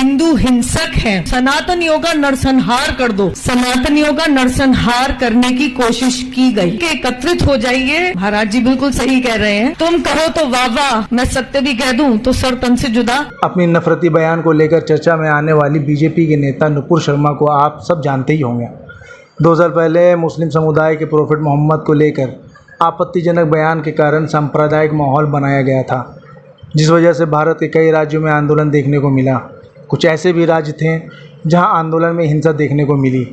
हिंदू हिंसक हैं, सनातनियों का नरसंहार कर दो। सनातनियों का नरसंहार करने की कोशिश की गई कि एकत्रित हो जाइए। महाराज जी बिल्कुल सही कह रहे हैं, तुम कहो तो वाह वाह, मैं सत्य भी कह दूं तो सर तन से जुदा। अपनी नफरती बयान को लेकर चर्चा में आने वाली बीजेपी के नेता नुपुर शर्मा को आप सब जानते ही होंगे। 2 साल पहले मुस्लिम समुदाय के प्रोफेट मोहम्मद को लेकर आपत्तिजनक बयान के कारण सांप्रदायिक माहौल बनाया गया था, जिस वजह से भारत के कई राज्यों में आंदोलन देखने को मिला। कुछ ऐसे भी राज्य थे जहां आंदोलन में हिंसा देखने को मिली,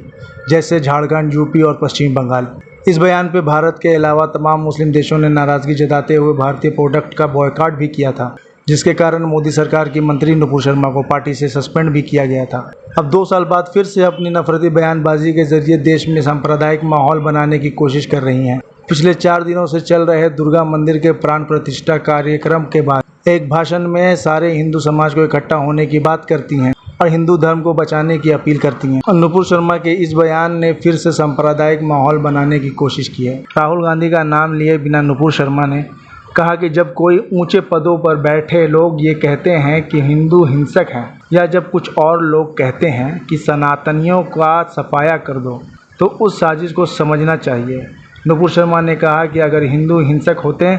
जैसे झारखंड, यूपी और पश्चिम बंगाल। इस बयान पर भारत के अलावा तमाम मुस्लिम देशों ने नाराज़गी जताते हुए भारतीय प्रोडक्ट का बॉयकॉट भी किया था, जिसके कारण मोदी सरकार की मंत्री नुपुर शर्मा को पार्टी से सस्पेंड भी किया गया था। अब 2 साल बाद फिर से अपनी नफरती बयानबाजी के जरिए देश में सांप्रदायिक माहौल बनाने की कोशिश कर रही हैं। पिछले 4 दिनों से चल रहे दुर्गा मंदिर के प्राण प्रतिष्ठा कार्यक्रम के बाद एक भाषण में सारे हिंदू समाज को इकट्ठा होने की बात करती हैं और हिंदू धर्म को बचाने की अपील करती हैं। और नुपुर शर्मा के इस बयान ने फिर से सांप्रदायिक माहौल बनाने की कोशिश की है। राहुल गांधी का नाम लिए बिना नुपुर शर्मा ने कहा कि जब कोई ऊंचे पदों पर बैठे लोग ये कहते हैं कि हिंदू हिंसक हैं, या जब कुछ और लोग कहते हैं कि सनातनियों का सफाया कर दो, तो उस साजिश को समझना चाहिए। नुपुर शर्मा ने कहा कि अगर हिंदू हिंसक होते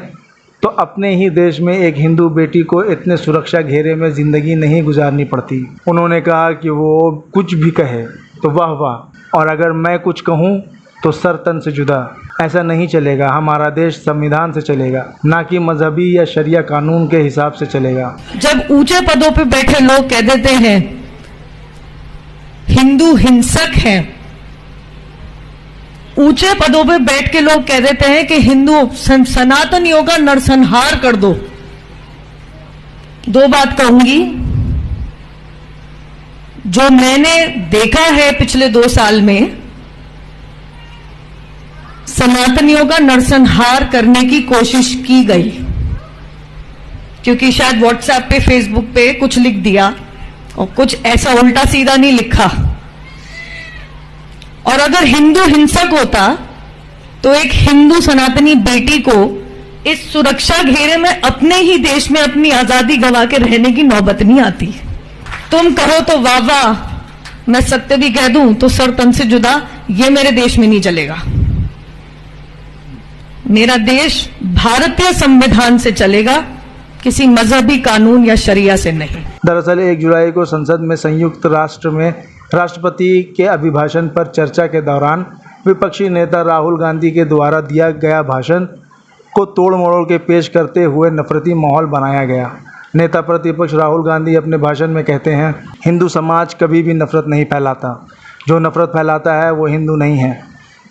तो अपने ही देश में एक हिंदू बेटी को इतने सुरक्षा घेरे में ज़िंदगी नहीं गुजारनी पड़ती। उन्होंने कहा कि वो कुछ भी कहे तो वाह वाह, और अगर मैं कुछ कहूँ तो सर तन से जुदा। ऐसा नहीं चलेगा। हमारा देश संविधान से चलेगा, ना कि मजहबी या शरिया कानून के हिसाब से चलेगा। जब ऊंचे पदों पे बैठे लोग कह देते हैं हिंदू हिंसक हैं, ऊंचे पदों पे बैठ के लोग कह देते हैं कि हिंदू सनातनियों का नरसंहार कर दो, 2 बात कहूंगी। जो मैंने देखा है पिछले 2 साल में, सनातनियों का नरसंहार करने की कोशिश की गई, क्योंकि शायद व्हाट्सएप पे, फेसबुक पे कुछ लिख दिया और कुछ ऐसा उल्टा सीधा नहीं लिखा। और अगर हिंदू हिंसक होता तो एक हिंदू सनातनी बेटी को इस सुरक्षा घेरे में अपने ही देश में अपनी आजादी गंवा के रहने की नौबत नहीं आती। तुम कहो तो वाह वाह, मैं सत्य भी कह दूं तो सर तन से जुदा, ये मेरे देश में नहीं चलेगा। मेरा देश भारतीय संविधान से चलेगा, किसी मजहबी कानून या शरिया से नहीं। दरअसल 1 जुलाई को संसद में संयुक्त राष्ट्र में राष्ट्रपति के अभिभाषण पर चर्चा के दौरान विपक्षी नेता राहुल गांधी के द्वारा दिया गया भाषण को तोड़ मरोड़ के पेश करते हुए नफरती माहौल बनाया गया। नेता प्रतिपक्ष राहुल गांधी अपने भाषण में कहते हैं, हिंदू समाज कभी भी नफरत नहीं फैलाता, जो नफरत फैलाता है वो हिंदू नहीं है।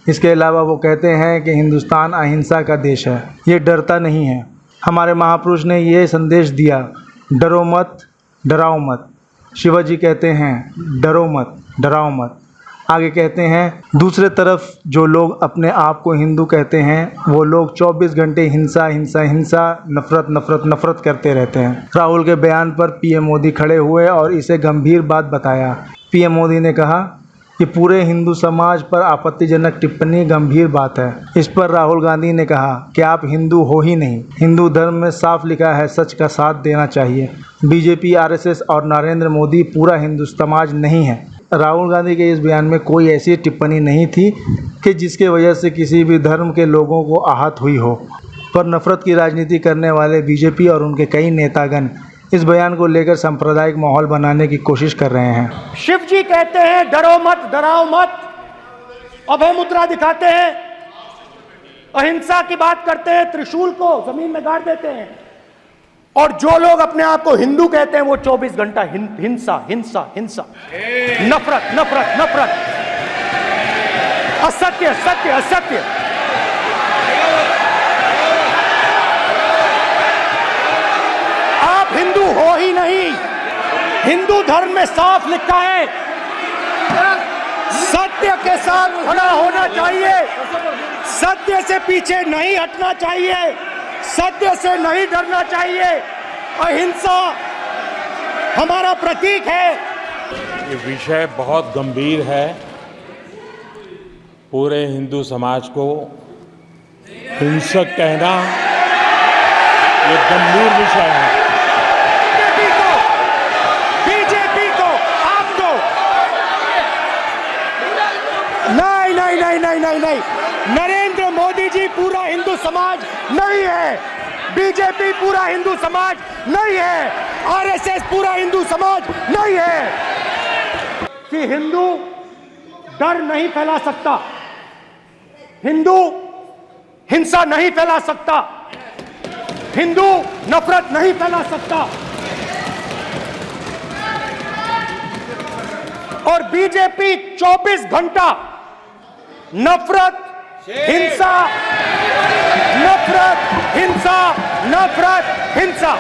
इसके अलावा वो कहते हैं कि हिंदुस्तान अहिंसा का देश है, ये डरता नहीं है। हमारे महापुरुष ने ये संदेश दिया, डरो मत, डराओ मत। शिवाजी कहते हैं, डरो मत, डराओ मत। आगे कहते हैं, दूसरे तरफ जो लोग अपने आप को हिंदू कहते हैं वो लोग 24 घंटे हिंसा हिंसा हिंसा, नफरत नफरत नफरत करते रहते हैं। राहुल के बयान पर पीएम मोदी खड़े हुए और इसे गंभीर बात बताया। पीएम मोदी ने कहा कि पूरे हिंदू समाज पर आपत्तिजनक टिप्पणी गंभीर बात है। इस पर राहुल गांधी ने कहा कि आप हिंदू हो ही नहीं, हिंदू धर्म में साफ लिखा है सच का साथ देना चाहिए। बीजेपी, आरएसएस और नरेंद्र मोदी पूरा हिंदू समाज नहीं है। राहुल गांधी के इस बयान में कोई ऐसी टिप्पणी नहीं थी कि जिसके वजह से किसी भी धर्म के लोगों को आहत हुई हो, पर नफरत की राजनीति करने वाले बीजेपी और उनके कई नेतागण इस बयान को लेकर सांप्रदायिक माहौल बनाने की कोशिश कर रहे हैं। शिव जी कहते हैं डरो मत, डराओ मत, अभय मुद्रा दिखाते हैं, अहिंसा की बात करते हैं, त्रिशूल को जमीन में गाड़ देते हैं, और जो लोग अपने आप को हिंदू कहते हैं वो 24 घंटा हिंसा हिंसा हिंसा, नफरत नफरत नफरत, असत्य सत्य असत्य। आप हिंदू हो ही नहीं। हिंदू धर्म में साफ लिखा है, सत्य के साथ खड़ा होना चाहिए, सत्य से पीछे नहीं हटना चाहिए, सत्य से नहीं डरना चाहिए। अहिंसा हमारा प्रतीक है। ये विषय बहुत गंभीर है। पूरे हिंदू समाज को हिंसक कहना ये गंभीर विषय है। बीजेपी को नहीं नहीं नहीं, नरेंद्र मोदी जी पूरा हिंदू समाज नहीं है, बीजेपी पूरा हिंदू समाज नहीं है, आरएसएस पूरा हिंदू समाज नहीं है। कि हिंदू डर नहीं फैला सकता, हिंदू हिंसा नहीं फैला सकता, हिंदू नफरत नहीं फैला सकता। और बीजेपी 24 घंटा नफरत, हिंसा, नफरत, हिंसा, नफरत, हिंसा